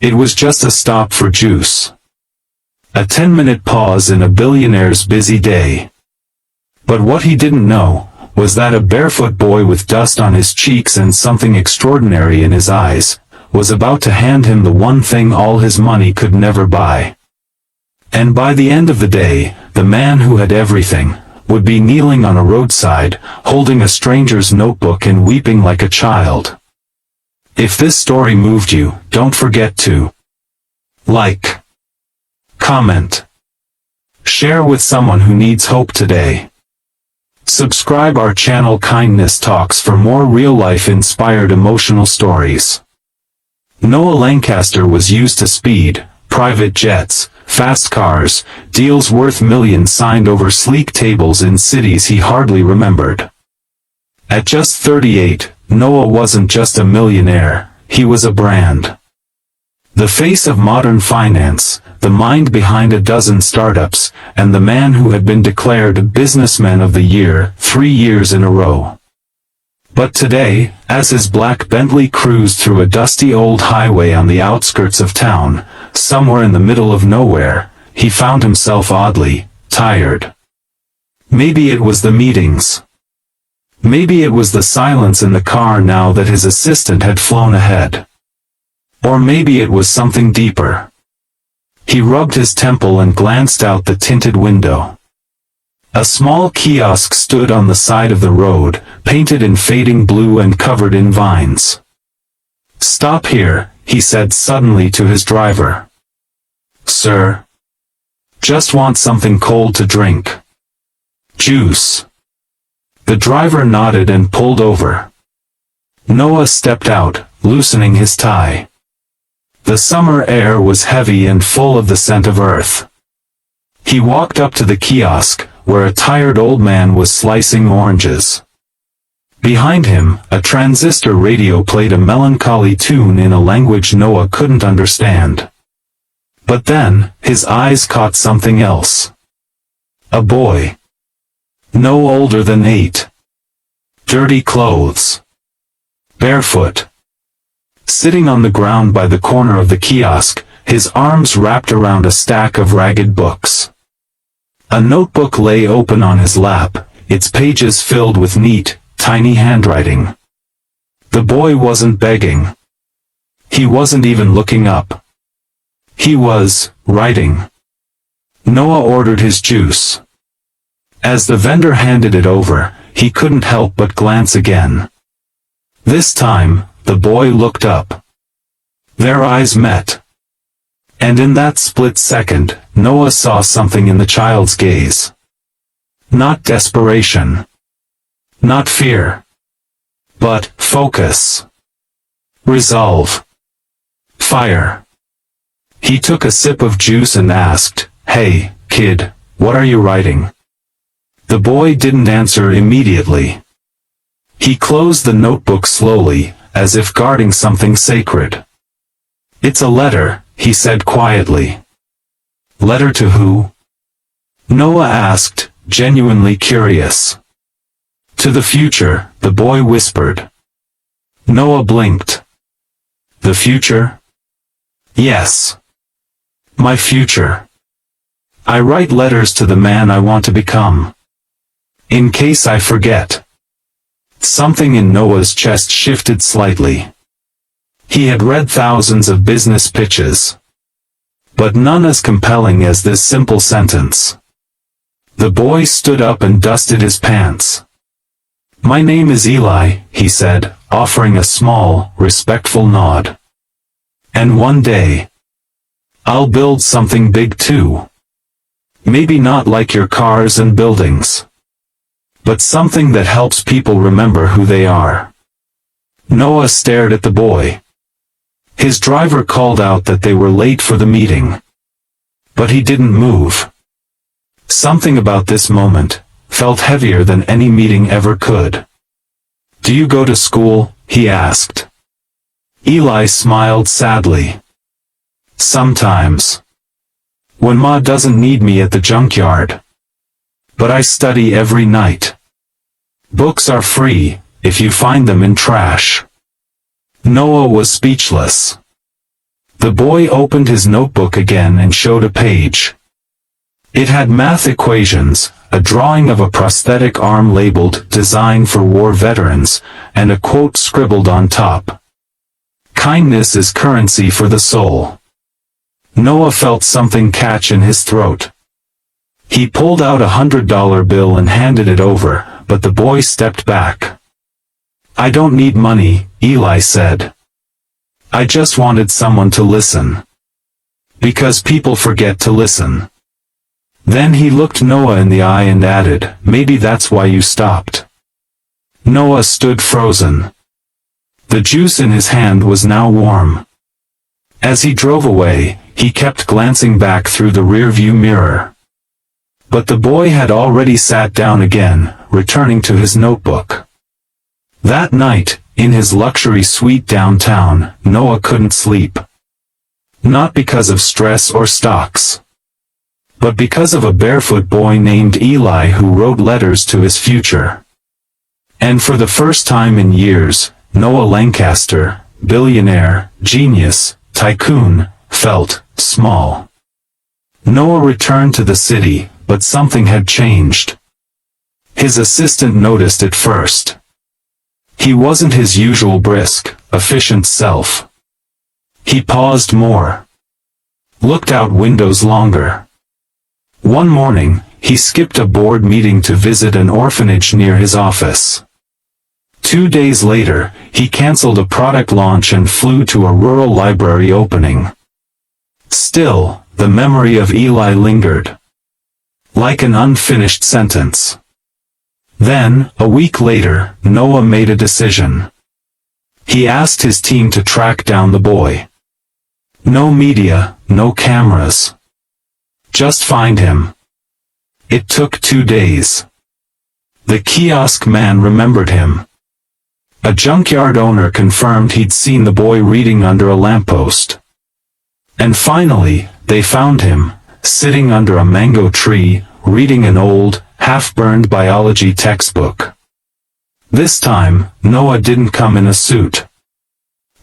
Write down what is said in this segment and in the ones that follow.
It was just a stop for juice. A 10-minute pause in a billionaire's busy day. But what he didn't know was that a barefoot boy with dust on his cheeks and something extraordinary in his eyes was about to hand him the one thing all his money could never buy. And by the end of the day, the man who had everything would be kneeling on a roadside, holding a stranger's notebook and weeping like a child. If this story moved you, don't forget to like, comment, share with someone who needs hope today. Subscribe our channel Kindness Talks for more real-life inspired emotional stories. Noah Lancaster was used to speed, private jets, fast cars, deals worth millions signed over sleek tables in cities he hardly remembered. At just 38, Noah wasn't just a millionaire, he was a brand. The face of modern finance, the mind behind a dozen startups, and the man who had been declared Businessman of the Year 3 years in a row. But today, as his black Bentley cruised through a dusty old highway on the outskirts of town, somewhere in the middle of nowhere, he found himself oddly tired. Maybe it was the meetings. Maybe it was the silence in the car now that his assistant had flown ahead. Or maybe it was something deeper. He rubbed his temple and glanced out the tinted window. A small kiosk stood on the side of the road, painted in fading blue and covered in vines. "Stop here," he said suddenly to his driver. "Sir? Just want something cold to drink. Juice." The driver nodded and pulled over. Noah stepped out, loosening his tie. The summer air was heavy and full of the scent of earth. He walked up to the kiosk, where a tired old man was slicing oranges. Behind him, a transistor radio played a melancholy tune in a language Noah couldn't understand. But then, his eyes caught something else. A boy. No older than 8. Dirty clothes. Barefoot. Sitting on the ground by the corner of the kiosk, his arms wrapped around a stack of ragged books. A notebook lay open on his lap, its pages filled with neat, tiny handwriting. The boy wasn't begging. He wasn't even looking up. He was writing. Noah ordered his juice. As the vendor handed it over, he couldn't help but glance again. This time, the boy looked up. Their eyes met. And in that split second, Noah saw something in the child's gaze. Not desperation. Not fear. But focus. Resolve. Fire. He took a sip of juice and asked, "Hey, kid, what are you writing?" The boy didn't answer immediately. He closed the notebook slowly, as if guarding something sacred. "It's a letter," he said quietly. "Letter to who?" Noah asked, genuinely curious. "To the future," the boy whispered. Noah blinked. "The future?" "Yes. My future. I write letters to the man I want to become. In case I forget." Something in Noah's chest shifted slightly. He had read thousands of business pitches, but none as compelling as this simple sentence. The boy stood up and dusted his pants. "My name is Eli," he said, offering a small, respectful nod. "And one day, I'll build something big too. Maybe not like your cars and buildings, but something that helps people remember who they are." Noah stared at the boy. His driver called out that they were late for the meeting. But he didn't move. Something about this moment felt heavier than any meeting ever could. "Do you go to school?" he asked. Eli smiled sadly. "Sometimes. When Ma doesn't need me at the junkyard. But I study every night. Books are free, if you find them in trash." Noah was speechless. The boy opened his notebook again and showed a page. It had math equations, a drawing of a prosthetic arm labeled "Design for War Veterans," and a quote scribbled on top. "Kindness is currency for the soul." Noah felt something catch in his throat. He pulled out $100 bill and handed it over, but the boy stepped back. "I don't need money," Eli said. "I just wanted someone to listen." Because people forget to listen. Then he looked Noah in the eye and added, "Maybe that's why you stopped." Noah stood frozen. The juice in his hand was now warm. As he drove away, he kept glancing back through the rearview mirror. But the boy had already sat down again, returning to his notebook. That night, in his luxury suite downtown, Noah couldn't sleep. Not because of stress or stocks, but because of a barefoot boy named Eli who wrote letters to his future. And for the first time in years, Noah Lancaster, billionaire, genius, tycoon, felt small. Noah returned to the city, but something had changed. His assistant noticed it first. He wasn't his usual brisk, efficient self. He paused more. Looked out windows longer. One morning, he skipped a board meeting to visit an orphanage near his office. 2 days later, he canceled a product launch and flew to a rural library opening. Still, the memory of Eli lingered. Like an unfinished sentence. Then, a week later, Noah made a decision. He asked his team to track down the boy. No media, no cameras. Just find him. It took 2 days. The kiosk man remembered him. A junkyard owner confirmed he'd seen the boy reading under a lamppost. And finally, they found him, sitting under a mango tree, reading an old, half-burned biology textbook. This time, Noah didn't come in a suit.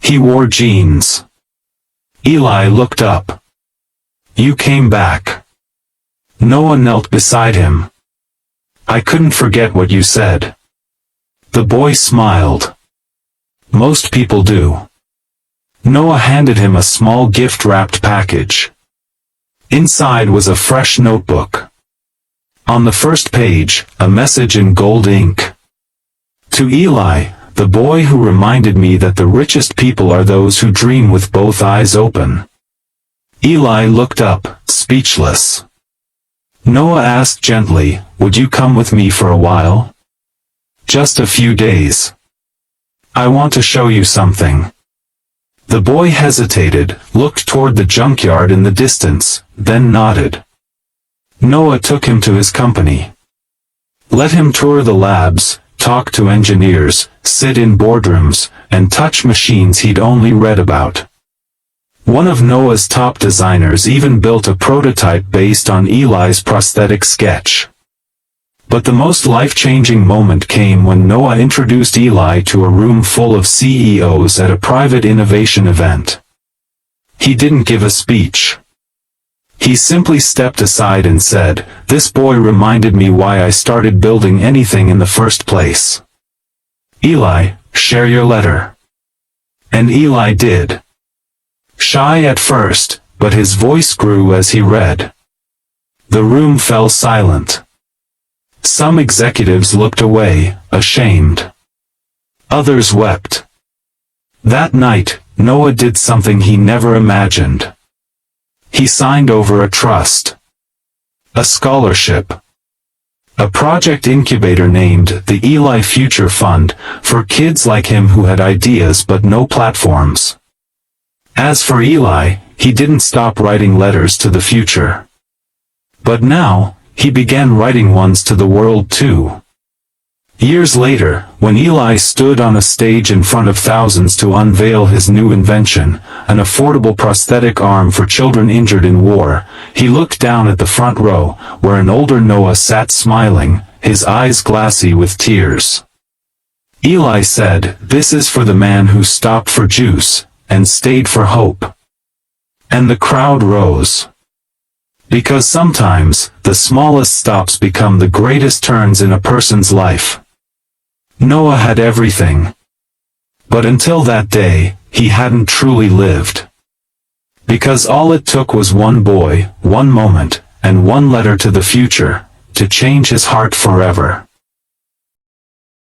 He wore jeans. Eli looked up. "You came back." Noah knelt beside him. "I couldn't forget what you said." The boy smiled. "Most people do." Noah handed him a small gift-wrapped package. Inside was a fresh notebook. On the first page, a message in gold ink. "To Eli, the boy who reminded me that the richest people are those who dream with both eyes open." Eli looked up, speechless. Noah asked gently, "Would you come with me for a while?" "Just a few days. I want to show you something." The boy hesitated, looked toward the junkyard in the distance, then nodded. Noah took him to his company. Let him tour the labs, talk to engineers, sit in boardrooms, and touch machines he'd only read about. One of Noah's top designers even built a prototype based on Eli's prosthetic sketch. But the most life-changing moment came when Noah introduced Eli to a room full of CEOs at a private innovation event. He didn't give a speech. He simply stepped aside and said, "This boy reminded me why I started building anything in the first place. Eli, share your letter." And Eli did. Shy at first, but his voice grew as he read. The room fell silent. Some executives looked away, ashamed. Others wept. That night, Noah did something he never imagined. He signed over a trust. A scholarship. A project incubator named the Eli Future Fund, for kids like him who had ideas but no platforms. As for Eli, he didn't stop writing letters to the future. But now, he began writing ones to the world too. Years later, when Eli stood on a stage in front of thousands to unveil his new invention, an affordable prosthetic arm for children injured in war, he looked down at the front row, where an older Noah sat smiling, his eyes glassy with tears. Eli said, "This is for the man who stopped for juice, and stayed for hope." And the crowd rose. Because sometimes, the smallest stops become the greatest turns in a person's life. Noah had everything. But until that day, he hadn't truly lived. Because all it took was one boy, one moment, and one letter to the future, to change his heart forever.